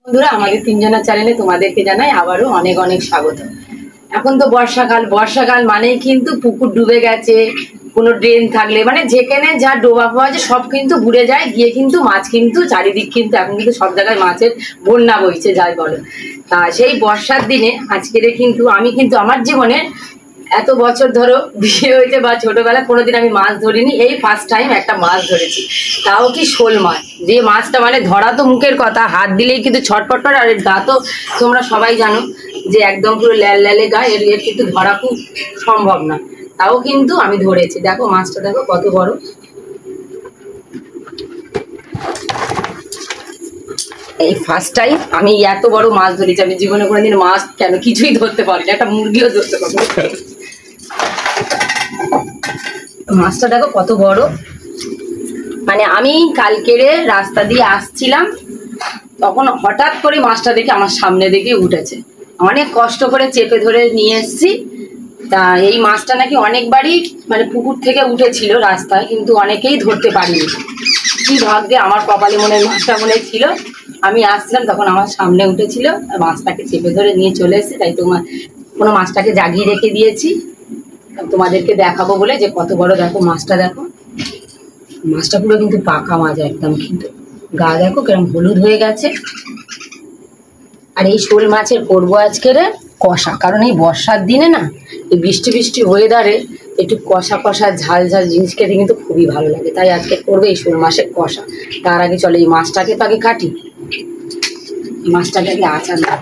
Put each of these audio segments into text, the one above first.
বন্ধুরা, আমাদের তিনজনের চ্যানেলে তোমাদেরকে জানাই আবারও অনেক অনেক স্বাগত। এখন তো বর্ষাকাল মানেই কিন্তু পুকুর ডুবে গেছে, কোনো ড্রেন থাকলে মানে যেখানে যা ডোবা ফোয়া আছে সব কিন্তু ঘুরে যায়, গিয়ে কিন্তু মাছ কিন্তু চারিদিক কিন্তু এখন কিন্তু সব জায়গায় মাছের বন্যা বইছে যাই বলো। তা সেই বর্ষার দিনে আজকের কিন্তু আমি কিন্তু আমার জীবনে এত বছর ধরো বিয়ে হয়েছে বা ছোটবেলায় কোনোদিন আমি মাছ ধরিনি, এই ফার্স্ট টাইম একটা মাছ ধরেছি, তাও কি শোল মাছ। যে মাছটা মানে ধরা তো মুখের কথা, হাত দিলেই কিন্তু ছটফট করে, আর এর গা তো তোমরা সবাই জানো যে একদম পুরো ল্যালে গা, এর কিন্তু ধরা খুব সম্ভব না, তাও কিন্তু আমি ধরেছি। দেখো মাছটা, দেখো কত বড়। এই ফার্স্ট টাইম আমি এত বড় মাছ ধরেছি। আমি জীবনে কোনোদিন মাছ কেন কিছুই ধরতে পারিনি, একটা মুরগিও ধরতে পারিনি। মাছটা দেখো কত বড়। মানে আমি কালকেরে রাস্তা দিয়ে আসছিলাম, তখন হঠাৎ করে মাছটা দেখে আমার সামনে দিকে উঠেছে। অনেক কষ্ট করে চেপে ধরে নিয়ে এসেছি। তা এই মাছটা নাকি অনেকবারই মানে পুকুর থেকে উঠেছিল রাস্তায়, কিন্তু অনেকেই ধরতে পারিনি। কি ভাগ্যে আমার কপালে মনে মাছটা মনে ছিল, আমি আসছিলাম তখন আমার সামনে উঠেছিল, মাছটাকে চেপে ধরে নিয়ে চলে এসেছি। তাই কোনো মাছটাকে জাগিয়ে রেখে দিয়েছি তোমাদেরকে দেখাবো বলে যে কত বড়। দেখো মাছটা, দেখো মাছটা পুরো কিন্তু পাকা মাছ একদম, কিন্তু গা দেখো কিরম হলুদ হয়ে গেছে। আর এই শোল মাছের করবো আজকের কষা, কারণ এই বর্ষার দিনে না এই বৃষ্টি ওয়েদারে একটু কষা ঝাল জিনিস খেতে কিন্তু খুবই ভালো লাগে। তাই আজকে করবো এই শোল মাছের কষা। তার আগে চলো এই মাছটাকে তো আগে কাটি, মাছটাকে আগে আচার দাও।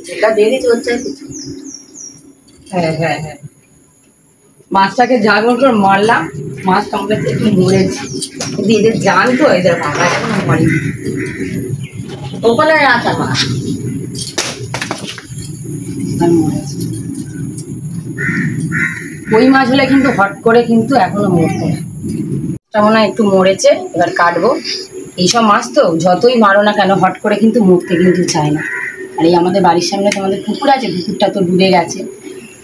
যেটা দিয়ে দিচ্ছি হচ্ছে হ্যাঁ, মাছটাকে জাগর করে মারলাম। মাছটা আমাকে একটু মরেছি, কিন্তু এদের জান তো এদের বাবা এখন মরি ওখানে আচার মাছ মরেছে। ওই মাছ হলে কিন্তু হট করে কিন্তু এখনো মরতো না, মনে হয় একটু মরেছে। এবার কাটবো। এইসব মাছ তো যতই মারো না কেন হট করে কিন্তু মরতে কিন্তু চায় না। আর এই আমাদের বাড়ির সামনে তোমাদের পুকুর আছে, পুকুরটা তো ডুবে গেছে।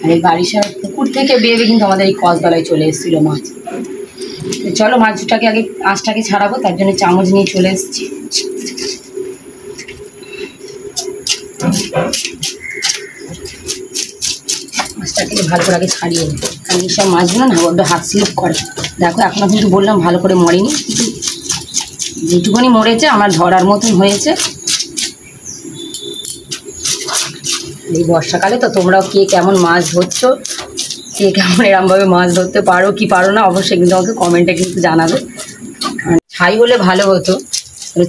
আর এই বাড়ির সামনে পুকুর থেকে বেয়ে কিন্তু আমাদের এই কসতলায় চলে এসেছিলো মাছ। চলো মাছটাকে আগে আঁশটাকে ছাড়াবো, তার জন্য চামচ নিয়ে চলে এসেছি। মাছটাকে ভালো করে আগে ছাড়িয়ে নিই, কারণ এইসব মাছগুলো না বড্ড হাত স্লিপ করে। দেখো এখনো কিন্তু বললাম ভালো করে মরেনি, যেটুকুনি মরেছে আমার ধরার মতন হয়েছে। এই বর্ষাকালে তো তোমরাও কে কেমন মাছ ধরছো, কে কেমন এরমভাবে মাছ ধরতে পারো কি পারো না, অবশ্যই কিন্তু আমাকে কমেন্টে কিন্তু জানাবে। ছাই হলে ভালো হতো,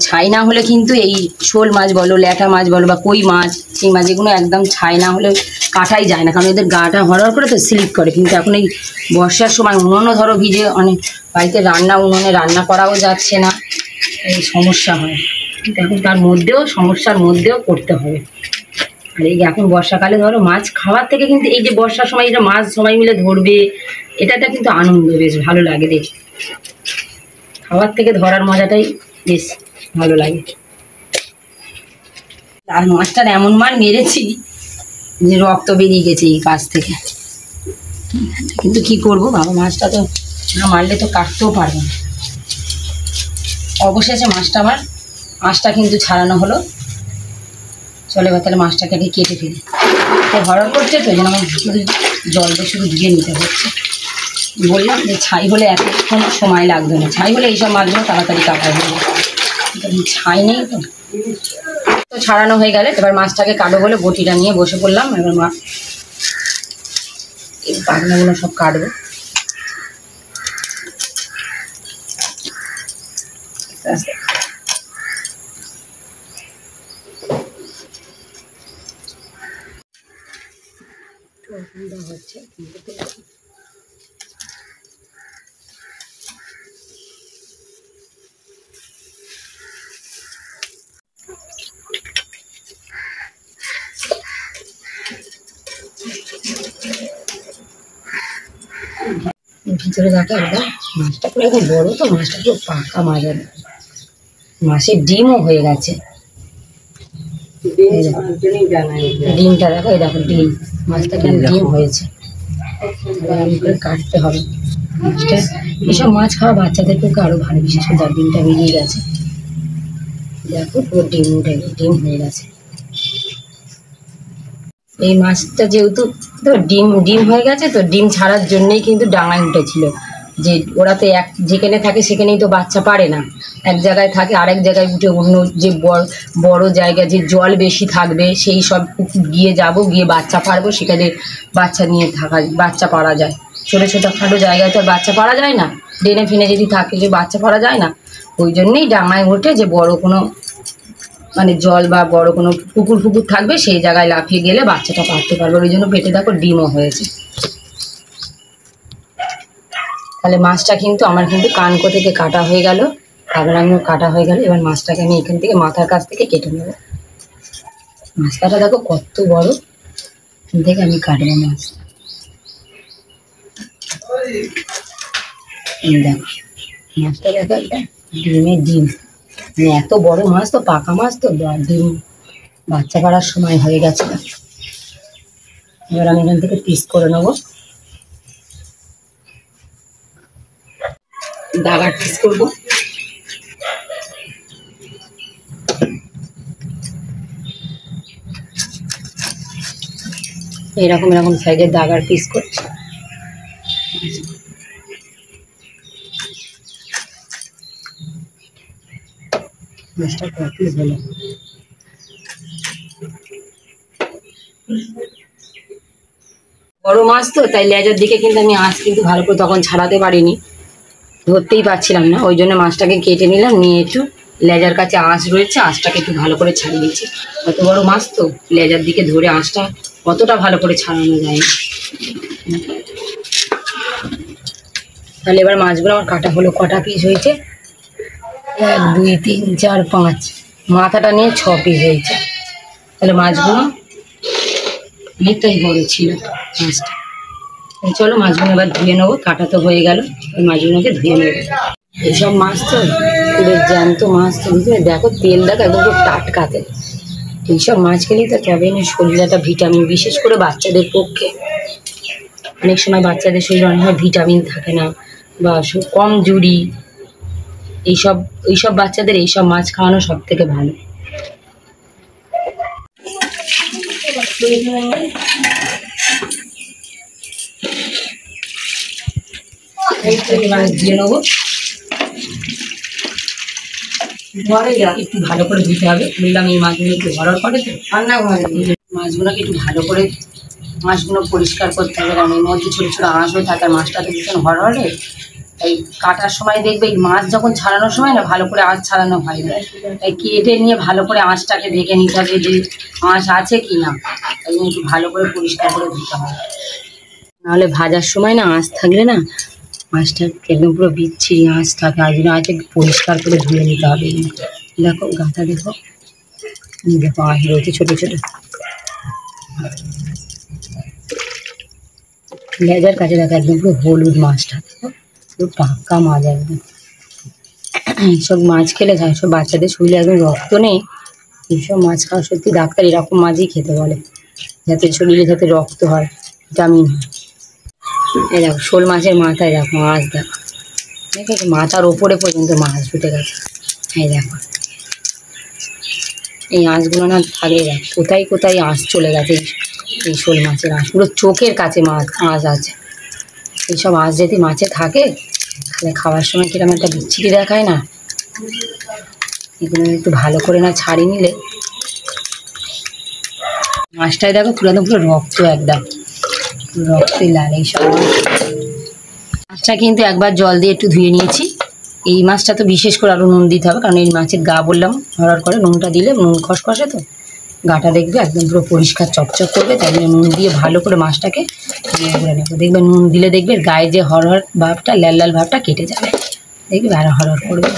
ছাই না হলে কিন্তু এই শোল মাছ বলো, ল্যাটা মাছ বলো বা কই মাছ, সেই মাছ এগুলো একদম ছাই না হলে কাটাই যায় না, কারণ এদের গাটা হরহর করে তো স্লিপ করে। কিন্তু এখন এই বর্ষার সময় উনুনও ধরো ভিজে, অনেক বাড়িতে উনুনে রান্না করাও যাচ্ছে না, এই সমস্যা হয়। কিন্তু এখন তার মধ্যেও সমস্যার মধ্যেও করতে হবে। আর এই এখন বর্ষাকালে ধরো মাছ খাওয়ার থেকে কিন্তু এই যে বর্ষার সময় এটা মাছ সবাই মিলে ধরবে, এটাতে কিন্তু আনন্দ, বেশ ভালো লাগে দেখে। খাওয়ার থেকে ধরার মজাটাই বেশ ভালো লাগে। আর মাছটার এমন মার মেরেছি যে রক্ত বেরিয়ে গেছে এই কাছ থেকে, কিন্তু কি করব বাবা, মাছটা তো না মারলে তো কাটতেও পারবো না। অবশেষে মাছটা আমার আঁশটা কিন্তু ছাড়ানো হলো। চলে এবার তাহলে মাছটাকে আগে কেটে ফেলি। তো হরর করছে তো যেন আমার শুধু জল দিয়ে শুধু ধুয়ে নিতে হচ্ছে। বললাম যে ছাই হলে এতক্ষণ সময় লাগবে না, ছাই হলে এইসব মাছগুলো তাড়াতাড়ি কাটা যাবে, ছাই নেই তো। তো ছাড়ানো হয়ে গেলে এবার মাছটাকে কাটবো বলে বটিটা নিয়ে বসে পড়লাম। এবার মাছ এই পাখনাগুলো সব কাটবো। অসুবিধা হচ্ছে কিন্তু ভিতরে দেখো একদম মাছটা পুরো একদম বড়, তো মাছটা পুরো পাকা মাছ, মাছের ডিমও হয়ে গেছে। ডিমটা দেখো, এই দেখো ডিম, মাছটা কিন্তু ডিম হয়েছে, কাটতে হবে। মাছটা এসব মাছ খাওয়া বাচ্চাদের পক্ষে আরো ভালো, বিশেষ করে যার ডিমটা বেরিয়ে গেছে। দেখো পুরো ডিম উঠে ডিম হয়ে গেছে। এই মাছটা যেহেতু তো ডিম ডিম হয়ে গেছে, তো ডিম ছাড়ার জন্যই কিন্তু ডাঙায় উঠেছিল। যে ওরা তো এক যেখানে থাকে সেখানেই তো বাচ্চা পারে না, এক জায়গায় থাকে, আরেক জায়গায় উঠে অন্য যে বড় জায়গা যে জল বেশি থাকবে সেই সব গিয়ে গিয়ে বাচ্চা পারবো, সেখানে বাচ্চা নিয়ে থাকা বাচ্চা পারা যায়। ছোটো ছোটোখাটো জায়গায় তো আর বাচ্চা পারা যায় না, ড্রেনে ফেনে যদি থাকে যে বাচ্চা পারা যায় না। ওই জন্যেই ডাঙায় ওঠে যে বড় কোনো মানে জল বা বড় কোনো পুকুর থাকবে সেই জায়গায় লাফিয়ে গেলে বাচ্চাটা পারতে পারবে। ওই জন্য পেটে দেখো ডিমও হয়েছে। তাহলে মাছটা কিন্তু আমার কিন্তু কানকো থেকে কাটা হয়ে গেল, কাগড়ানো কাটা হয়ে গেল। এবার মাছটাকে আমি এখান থেকে মাথার কাছ থেকে কেটে নেব। মাছ কাটা দেখো কত বড়, এখান থেকে আমি কাটবো মাছ। দেখো মাছটা দেখো একটা ডিমের ডিম, মানে এত বড় মাছ তো, পাকা মাছ তো, ডিম বাচ্চা পাড়ার সময় হয়ে গেছে। এবার আমি এখান থেকে পিস করে নেবো, দাগার পিস করবো। এরকম সাইজের দাগার পিস করছি। মাছটা কত পিস হলো, বড় মাছ তো, তাই লেজের দিকে কিন্তু আমি আঁশ কিন্তু ভালো করে তখন ছাড়াতে পারিনি, ধরতেই পারছিলাম না। ওই জন্য মাছটাকে কেটে নিলাম, নিয়ে একটু লেজার কাছে আঁশ রয়েছে, আঁশটাকে একটু ভালো করে ছাড়িয়ে দিচ্ছি। কত বড় মাছ তো, লেজার দিকে ধরে আঁশটা অতটা ভালো করে ছাড়ানো যায় না। তাহলে এবার মাছগুলো আমার কাটা হলো, কটা পিস হয়েছে, 1 2 3 4 5, মাথাটা নিয়ে 6 পিস হয়েছে। তাহলে মাছগুলো অনেকটাই বড় ছিল মাছটা। চলো মাছগুলো এবার ধুয়ে নেবো, কাটা তো হয়ে গেল, ওই মাছগুলোকে ধুয়ে নেবো। এইসব মাছ তো পুরো জ্যান্ত মাছ তো, বুঝলে দেখো তেল দেখো একদম খুব টাটকা তেল। এইসব মাছ খেলেই তো তবে না শরীরে একটা ভিটামিন, বিশেষ করে বাচ্চাদের পক্ষে। অনেক সময় বাচ্চাদের শরীরে অনেক সময় ভিটামিন থাকে না বা কমজোরি, এইসব বাচ্চাদের এইসব মাছ খাওয়ানো সব থেকে ভালো। দিয়ে নেবো, একটু ভালো করে ধুতে হবে। বললাম এই মাছগুলো একটু হরড় করে তো, রান্না মাছগুলোকে একটু ভালো করে মাছগুলো পরিষ্কার করতে হবে, কারণ এর মধ্যে ছোটো ছোটো আঁশও থাকে, আর মাছটা তো ভীষণ হরড়ে। তাই কাটার সময় দেখবে এই মাছ যখন ছাড়ানোর সময় না ভালো করে আঁশ ছাড়ানো হয় না, তাই কেটে নিয়ে ভালো করে আঁশটাকে দেখে নিতে হবে যে আঁশ আছে কি না, তাই একটু ভালো করে পরিষ্কার করে ধুতে হবে। নাহলে ভাজার সময় না আঁশ থাকলে না মাছটা একদম পুরো বিচ্ছিরি আঁশ থাকে, আর জন্য আঁচে পরিষ্কার করে ধুয়ে নিতে হবে। দেখো গাটা দেখো, দেখো আঁশ রয়েছে ছোটো ছোটো। লেজার কাছে দেখো একদম পুরো হলুদ মাছটা, দেখো পুরো পাক্কা মাছ একদম। এইসব মাছ খেলে যায়, সব বাচ্চাদের শরীরে একদম রক্ত নেই, এইসব মাছ খাওয়া সত্যি ডাক্তার এরকম মাছই খেতে বলে, যাতে শরীরে যাতে রক্ত হয়, ভিটামিন হয়। এই দেখো শোল মাছের মাথায় দেখো মাছ, দেখো দেখো মাথার ওপরে পর্যন্ত মাছ ঢুকে গেছে। এই দেখো এই আঁশগুলো না থাকলে দেখ কোথায় কোথায় আঁশ চলে গেছে। এই শোল মাছের আঁশ পুরো চোখের কাছে আঁশ আছে। এইসব আঁশ যদি মাছে থাকে তাহলে খাওয়ার সময় কিরকম একটা বিচ্ছিরি দেখায় না। এগুলো একটু ভালো করে না ছাড়িয়ে নিলে, মাছটায় দেখো পুরো রক্ত, একদম রক্তই লাল। এইসব মাছটা কিন্তু একবার জল দিয়ে একটু ধুয়ে নিয়েছি। এই মাছটা তো বিশেষ করে আরও নুন দিতে হবে, কারণ এই মাছের গা বললাম হরড় করে, নুনটা দিলে নুন খসখসে তো গাটা দেখবে একদম পুরো পরিষ্কার চকচক করবে। তাই জন্য নুন দিয়ে ভালো করে মাছটাকে করে নেবো। দেখবে নুন দিলে দেখবে গায়ে যে হরহর ভাবটা, লাল লাল ভাবটা কেটে যাবে, দেখবে আর হরহর করবে।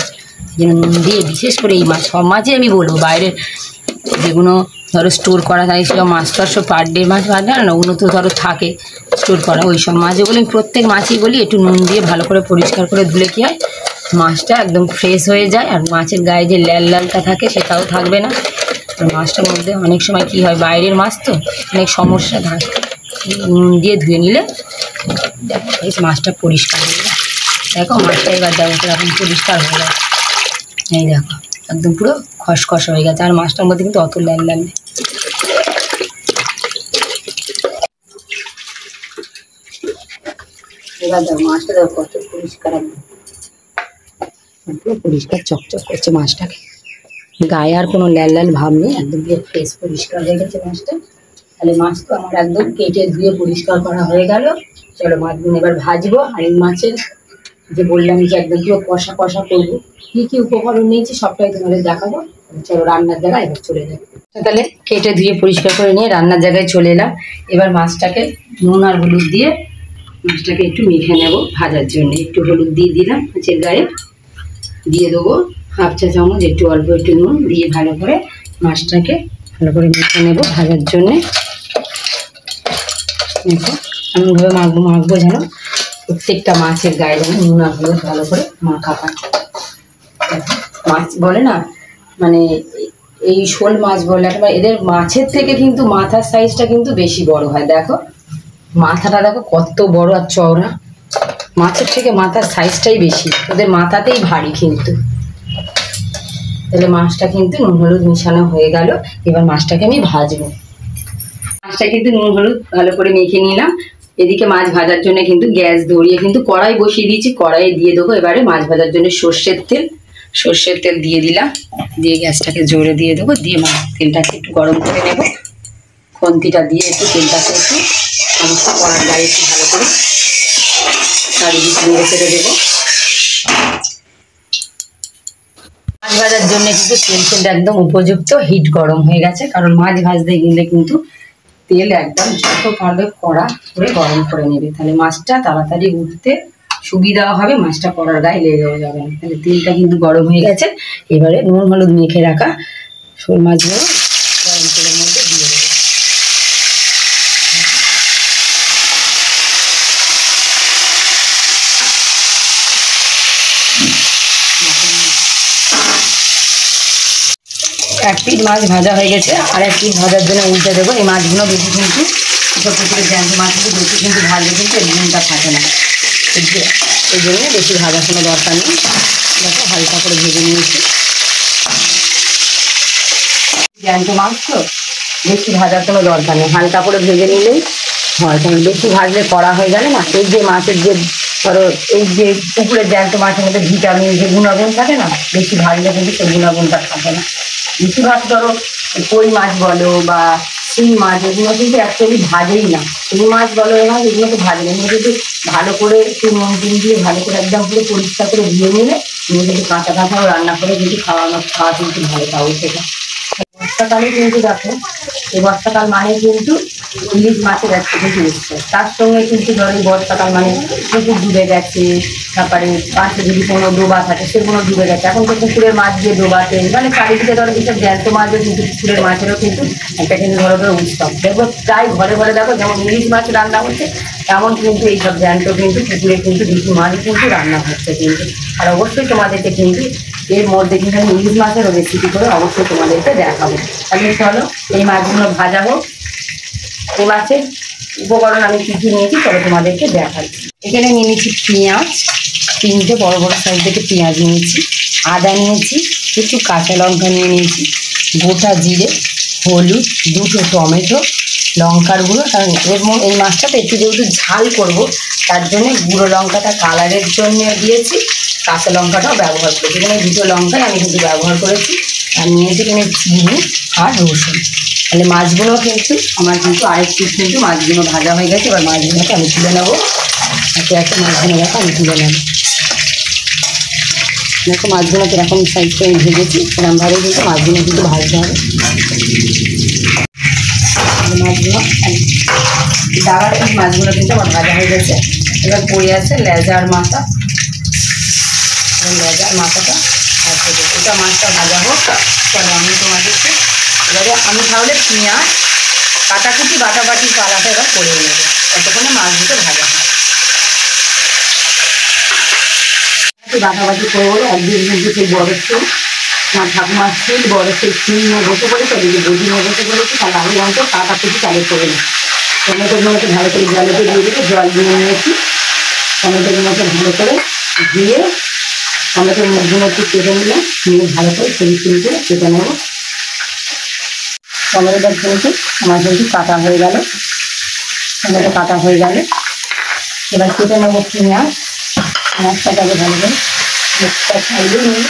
এই জন্য নুন দিয়ে বিশেষ করে এই মাছ, সব মাছই আমি বলবো, বাইরের যেগুলো ধরো স্টোর করা থাকে সেসব মাছ তো আর সব পার ডে মাছ ভাজা না, ওগুলো তো ধরো থাকে স্টোর করা, ওই সব মাছ যেগুলো প্রত্যেক মাছই বলি একটু নুন দিয়ে ভালো করে পরিষ্কার করে ধুলে কী হয় মাছটা একদম ফ্রেশ হয়ে যায়, আর মাছের গায়ে যে লাল লালটা থাকে সেটাও থাকবে না। আর মাছটার মধ্যে অনেক সময় কী হয়, বাইরের মাছ তো অনেক সমস্যা থাকে, নুন দিয়ে ধুয়ে নিলে মাছটা পরিষ্কার হয়ে যায়। দেখো মাছটা এবার দেখো এরকম পরিষ্কার হয়ে গেছে, এই দেখো একদম পুরো খসখস হয়ে গেছে, আর মাছটার মধ্যে কিন্তু অত ল্যাল ল্যাল নেই। এবার দেখো মাছটা দেখো কত পরিষ্কার, একদম পুরো পরিষ্কার চকচক করছে মাছটাকে, গায়ে আর কোনো ল্যাল ল্যাল ভাব নেই, একদম পুরো ফ্রেশ পরিষ্কার হয়ে গেছে মাছটা। তাহলে মাছ তো আমার একদম কেটে ধুয়ে পরিষ্কার করা হয়ে গেল। চলো মাছগুলো এবার ভাজবো। আর এই মাছের যে বললাম যে একদম পুরো কষা কষা করবো, কী কী উপকরণ নিয়েছি সবটাই তোমাদের দেখাবো। চলো রান্নার জায়গায় এবার চলে যাবো। তাহলে কেটে ধুয়ে পরিষ্কার করে নিয়ে রান্নার জায়গায় চলে এলাম। এবার মাছটাকে নুন আর হলুদ দিয়ে মাছটাকে একটু মেখে নেব ভাজার জন্য। একটু হলুদ দিয়ে দিলাম মাছের গায়ে, দিয়ে দেবো হাফ চা চামচ একটু অল্প একটু নুন দিয়ে ভালো করে মাছটাকে ভালো করে মেখে নেব ভাজার জন্যে। দেখো এমনভাবে মাখবো যেন প্রত্যেকটা মাছের গায়ে যেন নুন আর হলুদ ভালো করে মাখা হয়। মাছ বলে না মানে এই শোল মাছ বলে একেবারে, এদের মাছের থেকে কিন্তু মাথার সাইজটা কিন্তু বেশি বড় হয়। দেখো মাথাটা দেখো কত বড় আর চওড়া, মাছের থেকে মাথার সাইজটাই বেশি, ওদের মাথাতেই ভারী কিন্তু। তাহলে মাছটা কিন্তু নুন হলুদ মিশানো হয়ে গেল। এবার মাছটাকে আমি ভাজবো। মাছটা কিন্তু নুন হলুদ ভালো করে মেখে নিলাম। এদিকে মাছ ভাজার জন্য কিন্তু গ্যাস ধরিয়ে কিন্তু কড়াই বসিয়ে দিয়েছি। কড়াইয়ে দিয়ে দেবো এবারে মাছ ভাজার জন্য সর্ষের তেল দিয়ে দিলাম, দিয়ে গ্যাসটাকে জোরে দিয়ে দেবো, দিয়ে মাছ তেলটাকে একটু গরম করে নেব। খন্তিটা দিয়ে একটু তেলটাকে একটু সমস্ত কড়ার গায়ে একটু ভালো করে চারিদিকে নেড়ে চেড়ে দেবো। মাছ ভাজার জন্য কিন্তু তেলটা একদম উপযুক্ত হিট গরম হয়ে গেছে, কারণ মাছ ভাজতে গেলে কিন্তু তেল একদম যত পারবে কড়া করে গরম করে নেবে, তাহলে মাছটা তাড়াতাড়ি উঠতে সুবিধা হবে, মাছটা কড়ার গায়ে লেগেও যাবে না। তাহলে তেলটা কিন্তু গরম হয়ে গেছে। এবারে নুন হলুদ মেখে রাখা শোল মাছগুলো গরম তেলের মধ্যে দিয়ে দেবো। এক পিঠ মাছ ভাজা হয়ে গেছে, আর এক পিঠ ভাজার জন্য উল্টে দেবো। এই মাছগুলো বেশি কিন্তু সব পুকুরের জ্যান্ত মাছগুলো বেশি কিন্তু ভাজলে কিন্তু এই ডিমটা থাকে না, এই জন্য বেশি ভাজার কোনো দরকার নেই। দেখো হালকা করে ভেজে নিয়েছি। জ্যান্ত মাছ তো বেশি ভাজার কোনো দরকার নেই, হালকা করে ভেজে নিলেই হয়। কারণ বেশি ভাজলে কড়া হয়ে গেলে না, এই যে মাছের যে ধরো এই যে পুকুরের জ্যান্ত মাছের মধ্যে ভিটামিন যে গুণাগুণ থাকে না, বেশি ভাজলে কিন্তু সেই গুণাগুণটা থাকে না। বেশিরভাগ ধরো কই মাছ বলো বা শিং মাছ, এগুলো কিন্তু অ্যাকচুয়ালি ভাজেই না। শিং মাছ বলো মাছ এগুলো তো ভাজে না, এগুলো কিন্তু ভালো করে একটু নুন টিন দিয়ে ভালো করে একদম পুরো পরিষ্কার করে ধুয়ে নিলে তুমি কিন্তু কাঁচা কাঁচাও রান্না করে কিন্তু খাওয়া কিন্তু ভালো তাও থেকে। বর্ষাকালে কিন্তু দেখো এই বর্ষাকাল মানে কিন্তু ইলিশ মাছের একটা কিন্তু এসছে, তার সঙ্গে কিন্তু ধরো এই বর্ষাকাল মানে পুকুর ডুবে গেছে, তারপরে পাশে যদি কোনো ডোবা থাকে সেগুলো ডুবে গেছে। এখন তো পুকুরের মাছ দিয়ে ডোবাতে মানে চারিদিকে ধরো যেসব জ্যান্ত মাছও কিন্তু পুকুরের মাছেরও কিন্তু একটা কিন্তু ধরো উৎসব। দেখবো প্রায় ঘরে ঘরে দেখো যেমন ইলিশ মাছ রান্না হচ্ছে, তেমন কিন্তু এইসব জ্যান্ত কিন্তু পুকুরে কিন্তু দেশি মাছ কিন্তু রান্না হচ্ছে কিন্তু। আর অবশ্যই তোমাদেরকে কিন্তু এর মধ্যে কিন্তু আমি ইলিশ মাছেরও রেসিপি করে অবশ্যই তোমাদেরকে দেখাবো। তাহলে চলো এই মাছগুলো ভাজা হোক। এই মাছের উপকরণ আমি কী কী নিয়েছি চলো তোমাদেরকে দেখাচ্ছি। এখানে নিয়ে নিয়েছি পেঁয়াজ, 3টে বড় বড় সাইজ থেকে পেঁয়াজ নিয়েছি, আদা নিয়েছি, কিছু কাঁচা লঙ্কা নিয়ে নিয়েছি, গোটা জিরে, হলুদ, 2টো টমেটো, লঙ্কার গুঁড়ো। কারণ এই মাছটাতে একটু যেহেতু ঝাল করবো তার জন্য গুঁড়ো লঙ্কাটা কালারের জন্য দিয়েছি, কাঁচা লঙ্কাটাও ব্যবহার করেছি। এখানে 2টো লঙ্কাই আমি কিন্তু ব্যবহার করেছি। আর নিয়েছি এখানে চিনি আর রসুন। তাহলে মাছগুলো কিন্তু আমার কিন্তু আরেক পিস কিন্তু মাছগুলো ভাজা হয়ে গেছে। এবার মাছগুলোকে আমি তুলে নেবো, একটা মাছগুলো দেখো আমি তুলে নেব। দেখো মাছগুলো কীরকম সাইজ করে আমি ভেজেছি, এরকমভাবে কিন্তু মাছগুলো কিন্তু ভাজতে হবে। মাছগুলো ডাগার পিস মাছগুলো কিন্তু আমার ভাজা হয়ে গেছে। এবার পড়ে আছে লেজা আর মাথা, লেজা আর মাথাটা ভাজতে দেবো। ওটা মাছটা ভাজা হোক। চলো আমি তোমাদেরকে এবারে আমি তাহলে পেঁয়াজ কাটাকুটি বাটাবাটির পালাটা এবার করে নেবো, ততক্ষণে মাছ দুটো ভাজা হয়। বাটাবাটি করবো একদিন কিন্তু সেই বড় ছিল আমার ঠাকুমার শিল, বড় সেই শিল নিয়ে বসে পড়েছে, যদি বডি নিয়ে বসে পড়েছে তাহলে আমি অন্তত কাটাকুটি চালু করে নিই। টমেটোগুলোকে ভালো করে জলেতে দিয়ে দিতে জল দিয়ে নিয়েছি, টমেটোগুলোকে ভালো করে দিয়ে টমেটোর মুখগুলো একটু কেটে নিলাম, নিয়ে ভালো করে সরু করে কেটে নেবো। টমেটোটা কিন্তু আমার কিন্তু কাটা হয়ে গেল। টমেটো কাটা হয়ে গেলে এবার কেটে নেবো পেঁয়াজ। পেঁয়াজটাকে ভালো করে মুখটা ছাড়িয়ে নিয়ে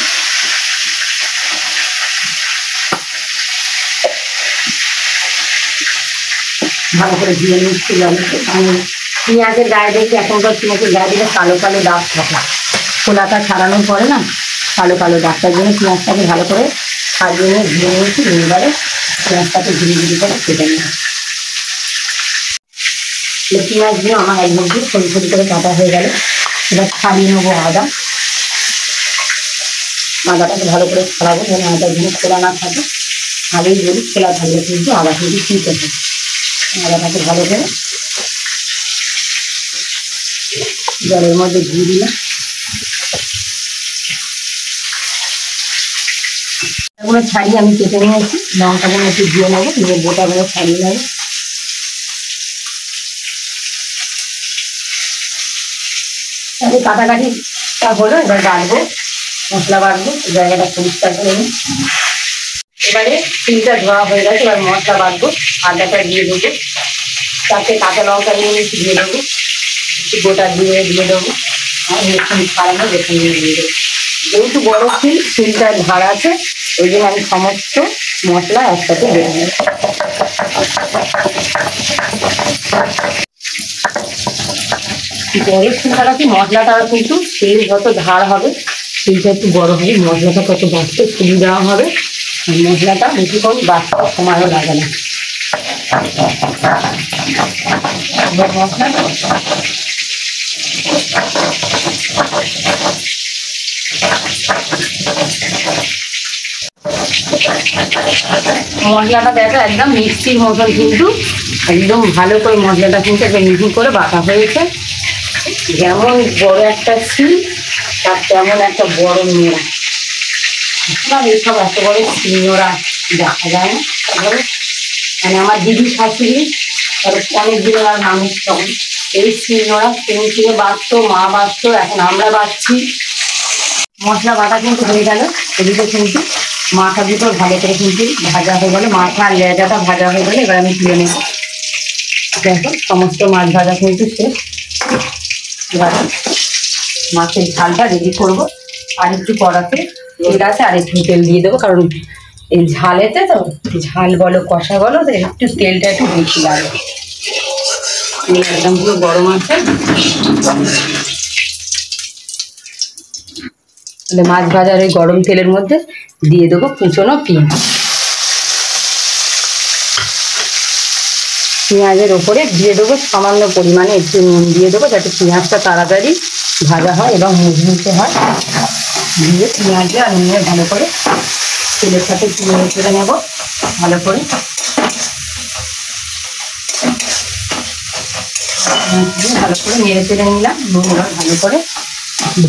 ভালো করে দিয়ে নিচ্ছি। আমি পেঁয়াজের গায়ে দেখি এখনকার পেঁয়াজের গায়ে দিলে কালো কালো দাগ থাকে, খোলাটা ছাড়ানোর পরে না কালো কালো দাগটার জন্য পেঁয়াজটাকে ভালো করে ছাড়িয়ে নিয়ে ধুয়ে নিয়েছি। এবারে পেঁয়াজটাকে ধীরে ধীরে করে কেটে নিই। পেঁয়াজগুলো আমার একদম সরু সরু করে কাটা হয়ে গেল। এবার ছাড়িয়ে নেবো আদা। আদাটাকে ভালো করে ছাড়াবো যেন আদাগুলো খোলা না থাকে। আগেই বলি খোলা থাকলে কিন্তু আদা কিন্তু ঠিক আছে। আদাটাকে ভালো করে জলের মধ্যে দিয়ে দিলাম। এগুলো ছাড়িয়ে আমি কেটে নিয়েছি। লঙ্কাগুলো একটু দিয়ে নেবো, নিয়ে বোটাগুলো ছাড়িয়ে নেবো। তাহলে কাটাকাটিটা হলো, এবার বাড়বো মশলা বাড়বো। জায়গাটা পরিষ্কার করে নিই। এবারে তিনটা ধোয়া হয়ে গেছে, এবার মশলা বাড়বো। আদাটা দিয়ে দেবো, তাতে কাঁচা লঙ্কা নিয়ে একটু দিয়ে দেবো, একটু গোটা দিয়ে দেবো, আর রসুন ছাড়ানো রসুন দিয়ে দেবো। যেহেতু বড় শিলটার ধার আছে, ওই জন্য আমি সমস্ত মশলা একসাথে বেটে নেব। বড় শিলটা কি মশলাটা কিন্তু শিল যত ধার হবে শিলটা একটু বড় হবে, মশলাটা তত বাঁচতে সুবিধা হবে। মশলাটা বেশিক্ষণ বাঁচতে সময়ও লাগে না। মশলাটা দেখো একদম মিক্সির মতন, কিন্তু একদম ভালো করে মশলাটা কিন্তু একটা মিহি করে বাটা হয়েছে। যেমন বড় একটা শিল তার তেমন একটা বড় নোড়া। এইসব এত বড় শিল নোড়া দেখা যায় না। মানে আমার দিদি শাশুড়ি অনেক দিনের আর মানুষ তখন এই শিল নোড়া ট্রেন থেকে বাঁচতো, মা বাঁচতো, এখন আমরা বাঁচছি। মশলা বাটা কিন্তু হয়ে গেল। এদিকে কিন্তু মাথা দুটো ভালো করে কিন্তু ভাজা হয়ে গেলো, মাথা আর লেজাটা ভাজা হয়ে গেলে এবার আমি তুলে নেব। দেখো সমস্ত মাছ ভাজা কিন্তু শেষ। এবার মাছের ঝালটা রেডি করবো। আর একটু কড়াতে তেল আছে, আর একটু তেল দিয়ে দেবো, কারণ এই ঝালেতে তো ঝাল বলো কষা বলো তো একটু তেলটা একটু বেশি লাগে। একদম পুরো গরম আছে। মাছ ভাজার ওই গরম তেলের মধ্যে দিয়ে দেবো কুচনো পেঁয়াজ। পেঁয়াজের ওপরে দিয়ে দেবো সামান্য পরিমাণে একটু নুন দিয়ে দেবো, যাতে পেঁয়াজটা তাড়াতাড়ি ভাজা হয় এবং মুচমুচে হয়। দিয়ে পেঁয়াজে আর নুনে ভালো করে তেলের সাথে নেড়ে চেড়ে নেবো ভালো করে। ভালো করে নেড়ে চেড়ে নিলাম, নুন ভালো করে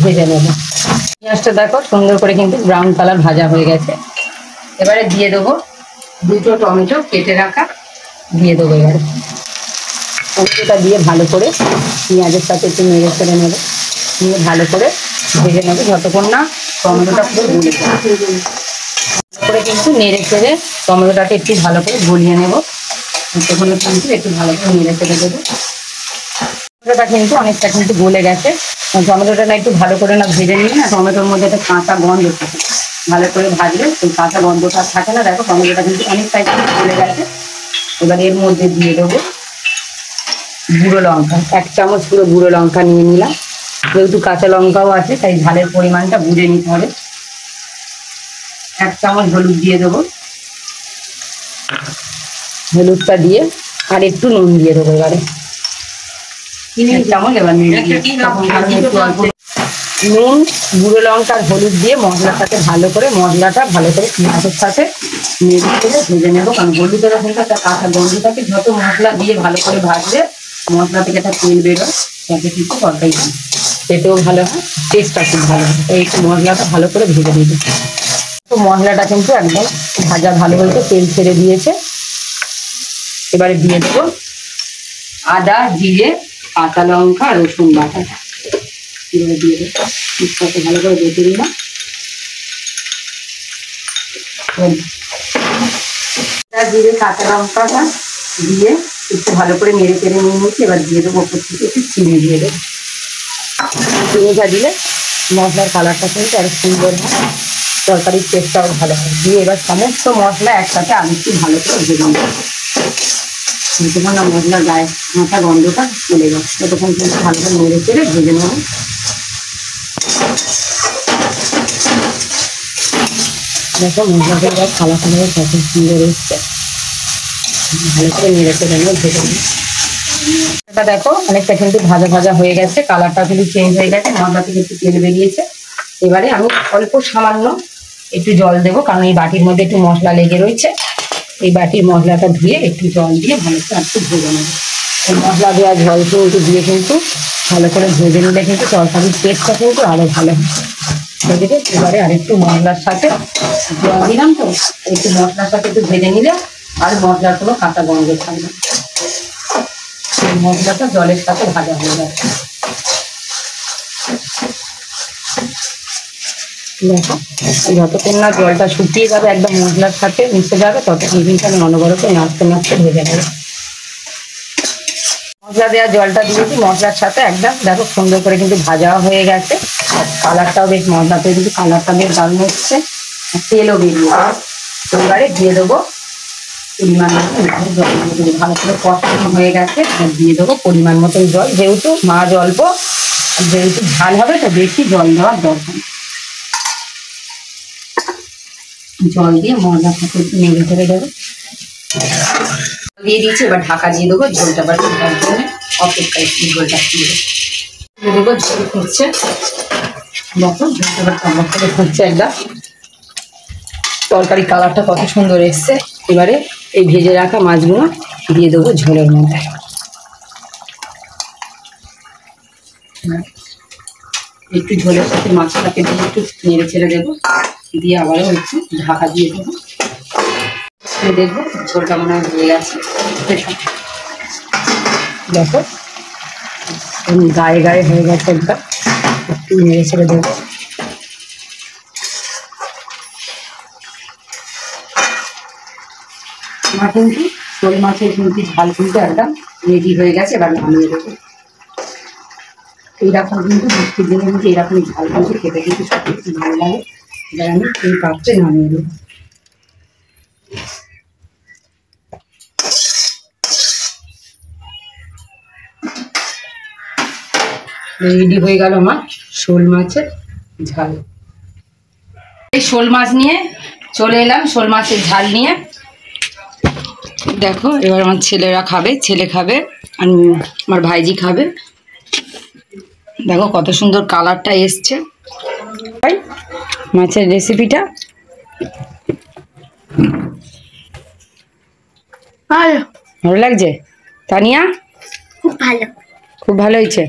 ভেজে নেব। পেঁয়াজটা দেখো সুন্দর করে কিন্তু ব্রাউন কালার ভাজা হয়ে গেছে। এবারে দিয়ে দেবো দুটো টমেটো কেটে রাখা, দিয়ে দেবো। এবারে টমেটোটা দিয়ে ভালো করে পেঁয়াজের সাথে একটু নেড়ে চেড়ে নেবো, নিয়ে ভালো করে ভেজে নেবো যতক্ষণ না টমেটোটা পুরো গলে যায়। করে কিন্তু নেড়ে চেড়ে টমেটোটাকে একটু ভালো করে গলিয়ে নেবো। ততক্ষণ কিন্তু একটু ভালো করে নেড়ে চেড়ে দেবো। টমেটোটা কিন্তু অনেকটা কিন্তু গলে গেছে। টমেটোটা না একটু ভালো করে না ভেজে নিয়ে না, টমেটোর মধ্যে একটা কাঁচা গন্ধ থাকে। ভালো করে ভাজলে ওই কাঁচা গন্ধটা থাকে না। দেখো টমেটোটা কিন্তু অনেকটাই গলে গেছে। এবার এর মধ্যে দিয়ে দেবো গুঁড়ো লঙ্কা। 1 চামচ পুরো গুঁড়ো লঙ্কা নিয়ে নিলাম। যেহেতু কাঁচা লঙ্কাও আছে তাই ঝালের পরিমাণটা বুঝে নিতে হবে। 1 চামচ হলুদ দিয়ে দেবো। হলুদটা দিয়ে আর একটু নুন দিয়ে দেবো। এবারে 1 চামচ এবার নুন, গুঁড়ো লঙ্কা আর হলুদ দিয়ে মশলাটাকে ভালো করে পেঁয়াজের সাথে নেড়ে করে ভেজে নেবো। কারণ হলুদের কিন্তু একটা কাঁচা গন্ধ থাকে। যত মশলা দিয়ে ভালো করে ভাজলে মশলা থেকে একটা তেল বেরোয়, তাতে কিন্তু তরকারি হয়, খেতেও ভালো হয়, টেস্টটা খুব ভালো হয়। তো একটু মশলাটা ভালো করে ভেজে দিতে। তো মশলাটা কিন্তু একদম ভাজা ভালো হয়েছে, তেল ছেড়ে দিয়েছে। এবারে দিয়ে দেবো আদা, জিরে, কাঁচা লঙ্কা, রসুন বাটা। এবারে দিয়ে দেবো সাথে ভালো করে বেটে নিলাম। জিরে কাঁচা লঙ্কাটা দিয়ে একটু ভালো করে নেড়ে চেড়ে নিয়ে নিচ্ছি। এবার দিয়ে দেবো ওপর থেকে একটু চিনি দিয়ে দেবো। চিনিটা দিলে মশলার কালারটা কিন্তু আরো সুন্দর হয়, তরকারির টেস্টটাও ভালো হয়। দিয়ে এবার সমস্ত মশলা একসাথে আমি একটু ভালো করে ভেজে নেবো, যতক্ষণ না মশলার গায়ে মাথা গন্ধটা চলে যাচ্ছে ততক্ষণ কিন্তু ভালো করে নেড়ে চেড়ে ভেজে নেবো। দেখো মশলাটা এবার কালা কালার কত সুন্দর এসছে, ভালো করে নেড়ে চেড়ে নেবো, ভেজে নেবো। এটা দেখো অনেকটা কিন্তু ভাজা ভাজা হয়ে গেছে, কালারটা কিন্তু চেঞ্জ হয়ে গেছে, মশলা থেকে একটু তেল বেরিয়েছে। এবারে আমি অল্প সামান্য একটু জল দেবো, কারণ এই বাটির মধ্যে একটু মশলা লেগে রয়েছে। এই বাটির মশলাটা ধুয়ে একটু জল দিয়ে ভালো করে একটু ভেজে নেবো। এই মশলা দেওয়া জল কিন্তু দিয়ে কিন্তু ভালো করে ভেজে নিলে কিন্তু তরকারির টেস্টটা কিন্তু আরো ভালো হয়। সেদিকে এবারে আরেকটু মশলার সাথে জল দিলাম, তো একটু মশলার সাথে একটু ভেজে নিলে আর মশলার কোনো কাঁচা গন্ধ থাকবে। মশলাটা জলের সাথে ভাজা হয়ে যাচ্ছে। দেখো যতক্ষণ না জলটা শুকিয়ে যাবে, একদম মশলার সাথে মিশে যাবে, ততক্ষণ কিন্তু আমি অনবরত নাড়তে নাড়তে ভেজে নেবো। মশলা দেওয়া জলটা দিয়েছি, মশলার সাথে একদম দেখো সুন্দর করে কিন্তু ভাজা হয়ে গেছে। কালারটাও বেশ, মশলাতে কিন্তু কালারটা বেশ দারুণ হচ্ছে, তেলও বেরিয়ে এবারে দিয়ে দেবো পরিমাণ মতো জল। ভালো করে কষানো হয়ে গেছে, দিয়ে দেবো পরিমাণ মতন জল। যেহেতু মাছ অল্প, যেহেতু ঝাল হবে তো বেশি জল দেওয়ার দরকার। জল দিয়ে মশলার সাথে একটু নেড়ে চেড়ে দেবো, দিয়ে দিয়েছি। এবার ঢাকা দিয়ে দেবো, ঝোলটা এবার ফোটার জন্য অপেক্ষায় ঝোলটা দিয়ে দেবো। ঝোল ফুটছে, দেখো ঝোলটা এবার টমাট করে ফুটছে একদম, তরকারি কালারটা কত সুন্দর এসছে। এবারে এই ভেজে রাখা মাছগুলো দিয়ে দেবো ঝোলের মধ্যে। একটু ঝোলের সাথে মাছটাকে দিয়ে একটু নেড়ে ছেড়ে দেবো, দিয়ে আবারও একটু ঢাকা দিয়ে দেবো। দেখবো ঝোলটা মনে হয় হয়ে গেছে। দেখো গায়ে গায়ে হয়ে গেছে একদম, একটু নেড়ে ছেড়ে দেবো। আমার কিন্তু শোল মাছের কিন্তু ঝাল কিন্তু একদম রেডি হয়ে গেছে। এবার নামিয়ে দেবো। এইরকম কিন্তু বৃষ্টির দিনে কিন্তু এরকম ঝাল কিন্তু খেতে কিন্তু সত্যি খুব ভালো লাগে। এবার আমি এই পাত্রে নামিয়ে দেবো। রেডি হয়ে গেল আমার শোল মাছের ঝাল। এই শোল মাছ নিয়ে চলে এলাম, শোল মাছের ঝাল নিয়ে। দেখো এবার আমার ছেলেরা খাবে, ছেলে খাবে আর আমার ভাইজি খাবে। দেখো কত সুন্দর কালারটা এসছে মাছের রেসিপিটা। ভালো লাগছে তানিয়া? খুব ভালো, খুব ভালো হয়েছে।